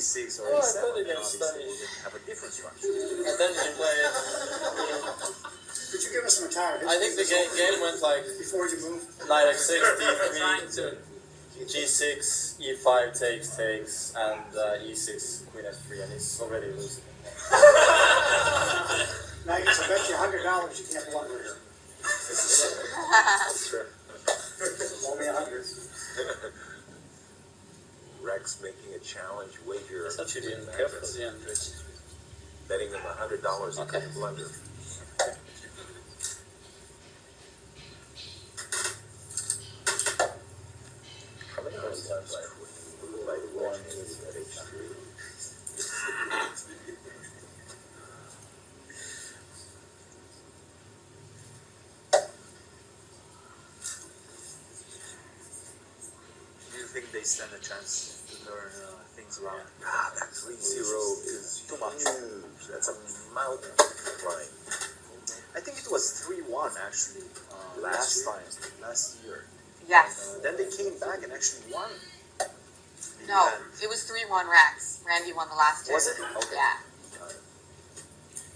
E6 or Oh, I E7, thought then against obviously we're going to have a different structure. And then you play. Could you give us some entire history? I think the game went like before you move. knight f6, d3, g6, e5 takes, and e6, queen f3, and he's already losing. Now I guess I bet you $100 you can't blunder here. Sure. Only 100. Rex making a challenge wager. I thought you didn't care for the end, Rich. Betting him $100 he Okay. couldn't blunder. How many times left? Like one at H3. Do you think they stand a chance to learn things around? Ah, that 3-0 is too much. huge. That's a mountain climb. I think it was 3-1 actually Last last year. Yes. Then they came back and actually won. No, it was 3-1 Rex. Randy won the last two. Was it? Okay. Yeah.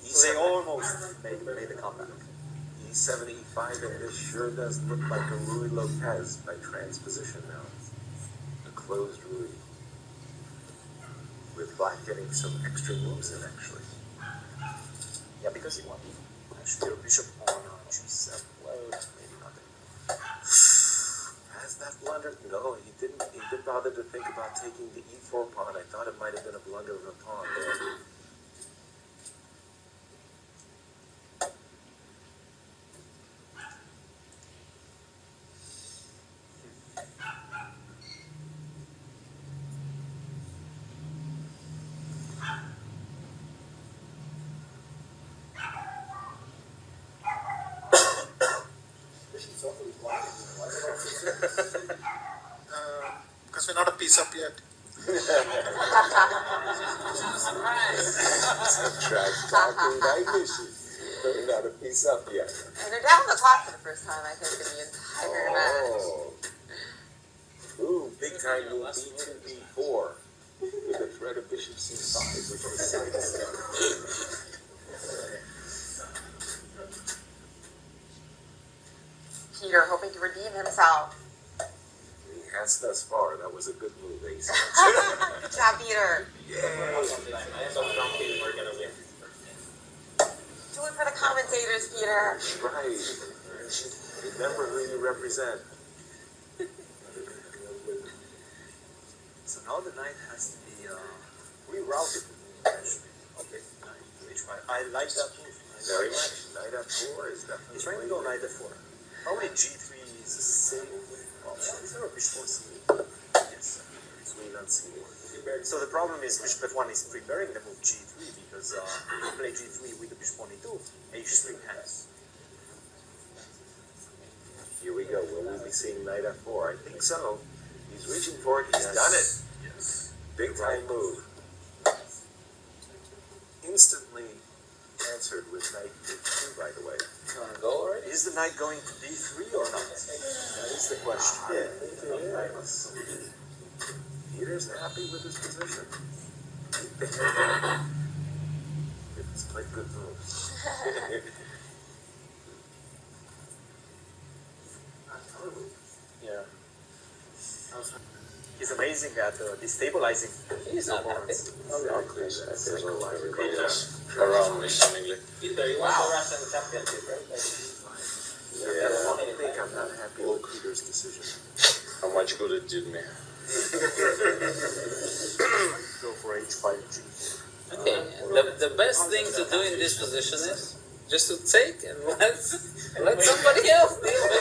So they almost made the comeback. E7, E5, and this sure does look like a Ruy Lopez by transposition now. A closed Ruy. With black getting some extra moves in, actually. Yeah, because he won. Actually, bishop on G7. Well, maybe not. Has that blunder? No, he didn't bother to think about taking the E4 pawn. I thought it might have been a blunder of a pawn there. Because we're not a piece up yet. Trash talking, I miss you. We're not a piece up yet. And they're down the clock for the first time, I think, in the entire match. Oh. Ooh, big time move B2, B4. With the threat of bishop C5, which was sidestep. Peter hoping to redeem himself. He has thus far. That was a good move, Ace. Good job, Peter. Yay! We're gonna win. Do it for the commentators, Peter. Right. Remember who you represent. So now the knight has to be rerouted. Okay, knight to H5. I like that move. Very much. Knight F4 is definitely. He's trying to go knight F4. Probably G3 is a safe option. Is there a bishop on C8? Yes. Queen on C1. So the problem is bishop F1 is preparing the move G3 because if you play G3 with the bishop on E2, H3 hangs. Here we go. Will we be seeing knight F4? I think so. He's reaching for it. He's done it. Yes. Big time move. Instantly answered with knight D2, by the way. You wanna go already? Is the knight going to D3 or not? That is the question. I think it is. Peter's happy with his position. He's played good moves. Yeah. He's amazing at destabilizing He's not happy. opponents. Exactly. That's psychological. Around me, seemingly. Wow. Yeah, I think I'm not happy with Peter's decision. How much good it did me. Go for H5G. Okay, the best thing to do in this position is just to take and let somebody else deal with it.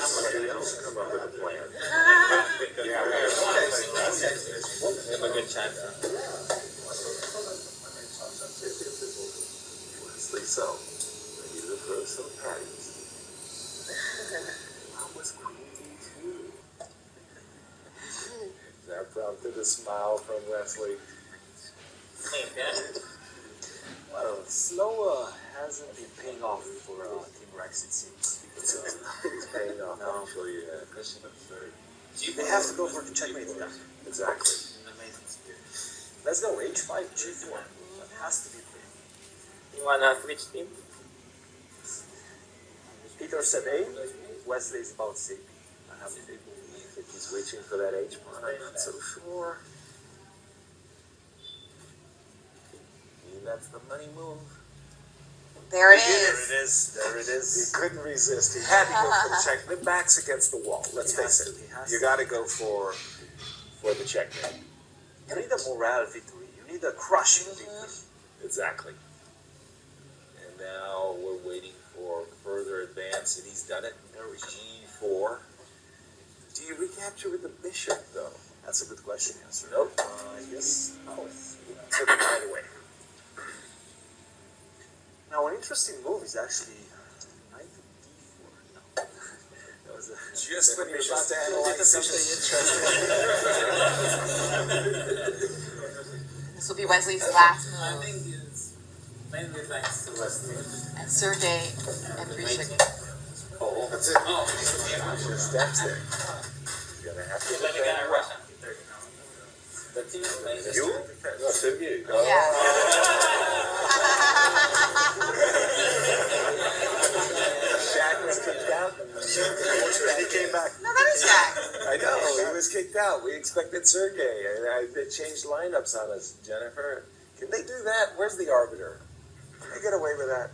Somebody else come up with a plan. Have a good time. Honestly so. Ready to throw some patties. What was Queen B2? That prompted a smile from Wesley. Well, slow hasn't been paying off for Team Rex, it seems. Because, It's paying off. No. Actually, they have to go for the checkmate. Yeah. exactly. Let's go H5, G4. That has to be pretty. You wanna switch team? Peter said A. Wesley is about C. I have a feeling. If he's reaching for that H pawn, I'm not so sure. Maybe that's the money move. There it There is. it is. There it He is. couldn't resist. He had to go for the check. The back's against the wall. Let's He has face to, it. he has You to. got to go for the checkmate. You need a morale victory. You need a crushing victory. Exactly. And now we're waiting for further advance, and he's done it. There was G4. Do you recapture with the bishop, though? That's a good question, answer. Nope. I guess. Oh, took it right away. Now, an interesting move is actually knight to d4. No. That was a. Just when you're about to analyze something This will be Wesley's last I move. think it's mainly thanks to Wesley. And Sergey and Grishik. Oh, that's it. Oh, Just steps there. You're gonna have to defend well. The team is mainly You? No, Sergey. Yeah. Shaq was kicked out. He came back. No, that is Jack. I know, he was kicked out. We expected Sergey. They changed lineups on us, Jennifer. Can they do that? Where's the arbiter? Can they get away with that?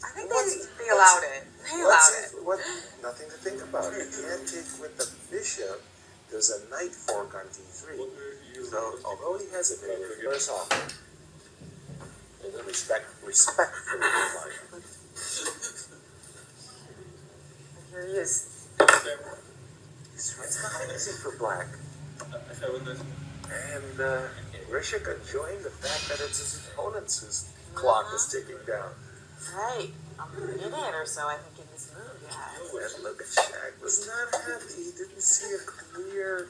I think they allowed it. They allowed it. Nothing to think about. You can't take with the bishop. There's a knight fork on d3. So, although he hesitated, first off, respect for the line. Here he is. It's not easy for black. And Grishik enjoying the fact that it's his opponents whose clock is ticking down. Right. A minute or so, I think, in this move, yeah. And look at Shaq was not happy. He didn't see a clear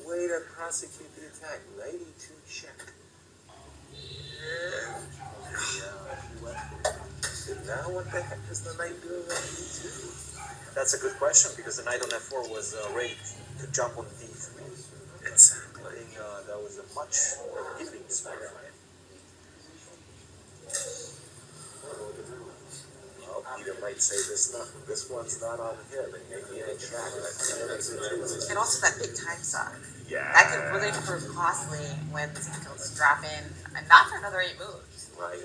way to prosecute the attack. Knight e2 check. And now what the heck is the knight doing on e2? That's a good question because the knight on f4 was ready to jump on d3. Exactly. I think that was a much giving spot. Well, Peter might say this one's not on him. It may be on Shaq. And also that big time suck. Yeah. That could really prove costly when the difficulties drop in, and not for another 8 moves. Right.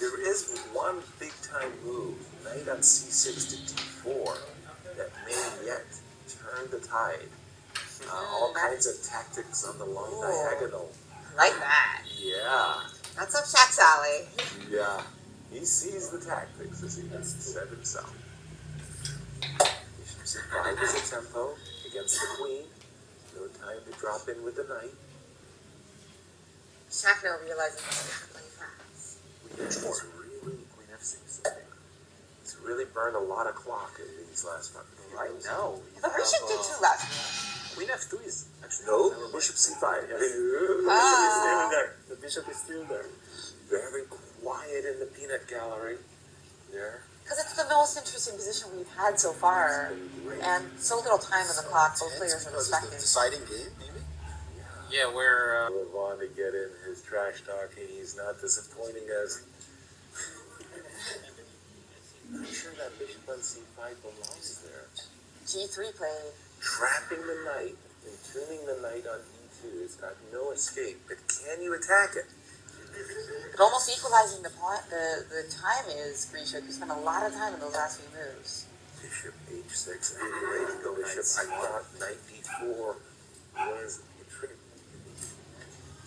There is one big time move, knight on c6 to d4, that may yet turn the tide. All kinds of tactics on the long Ooh. diagonal. Like that. Yeah, That's up Shaq's alley. yeah. He sees the tactics, as he has said himself. Bishop c5 is a tempo against the queen. No time to drop in with the knight. Shaq now realizing he's not playing fast. Queen h4. Queen f6. Okay. He's really burned a lot of clock in these last 5 minutes. Right now, we But Grishik did too last move. Queen f2 is actually No, never bishop c5. Yes. Ah. The bishop is still there. Very quiet in the peanut gallery. There. Because it's the most interesting position we've had so far, and so little time on the clock, both players are respecting. Deciding game, maybe? Yeah, we're Levon to get in his trash talking. He's not disappointing us. I'm sure that bishop on c5 belongs there. G3 played. Trapping the knight and tuning the knight on e2. It's got no escape. But can you attack it? But almost equalizing the time is Grishik, who spent a lot of time in those last few moves. Bishop h6. I'm ready to go bishop. I thought knight d4 was a trick.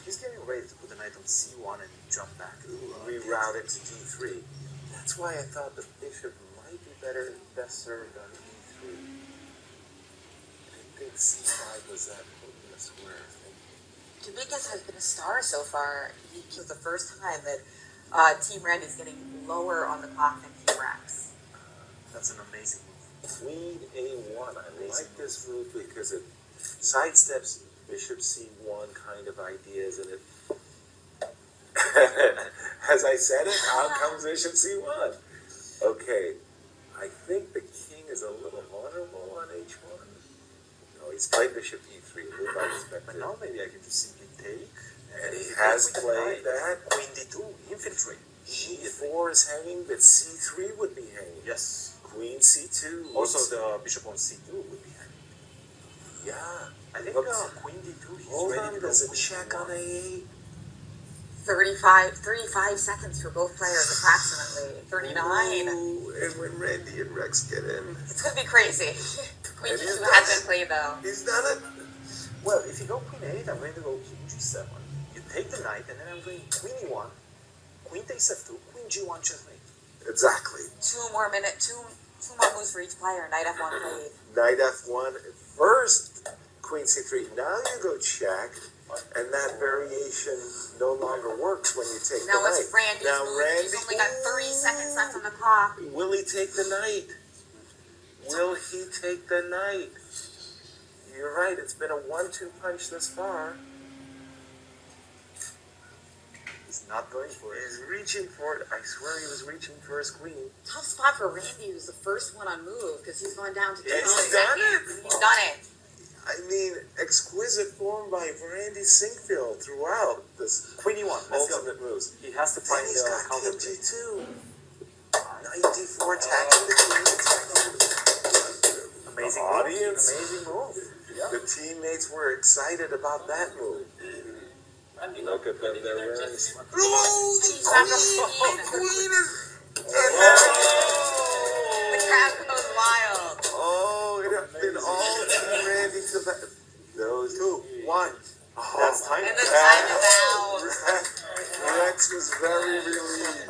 He's getting ready to put the knight on c1 and jump back. Reroute it to d3. That's why I thought the bishop might be best served on e3. I think c5 was that putting the square. Kubikas has been a star so far. It was the first time that Team Randy's getting lower on the clock than Team Rex. That's an amazing move. Queen a1. I like this move because it sidesteps bishop c1 kind of ideas, and it As I said it, out comes bishop c1. Okay, I think the king is a little vulnerable on h1. No, he's played bishop e3, move I But expected. now maybe I can just simply take. And he has with the played knight. that. Queen d2, infiltrate. g4 is hanging, but c3 would be hanging. Yes. Queen c2. Also, the bishop on c2 would be hanging. Yeah. I think Look, queen d2, he's hold ready on, to go there's a queen check d1. on a8. 35 seconds for both players approximately. 39. Ooh, and when Randy and Rex get in, It's gonna be crazy. Queen It is D2 has been played though. he's done it. Well, if you go queen a8, I'm going to go king g7. You take the knight, and then I'm going queen e1, queen takes f2, queen g1 checkmate. Exactly. Two more moves for each player. Knight F1 played. Knight f1 first, queen c3. Now you go check, and that variation no longer works when you take Now the it's knight. Randy's Now move. Randy, He's only got 30 seconds left on the clock. will he take the knight? Will he take the knight? You're right, it's been a 1-2 punch this far. He's not going for it. He's reaching for it. I swear he was reaching for his queen. Tough spot for Randy, who's the first one on move because he's gone down to 2 He's seconds. done it. He's done it. I mean, exquisite form by Randy Sinkfield throughout this Queen e1, let's go. ultimate moves. He has to Then find he's the got counter king play. g2. Knight d4 attacking the king, attacking Amazing the move. audience. Amazing move. Yeah. The teammates were excited about that move. Look at them, they're wearing smart. Oh, He's not the queen is... The crowd goes wild. Oh, it all Team Randy to the... Those 2, 1. Oh, That's time. And the time is out. Rex was very relieved.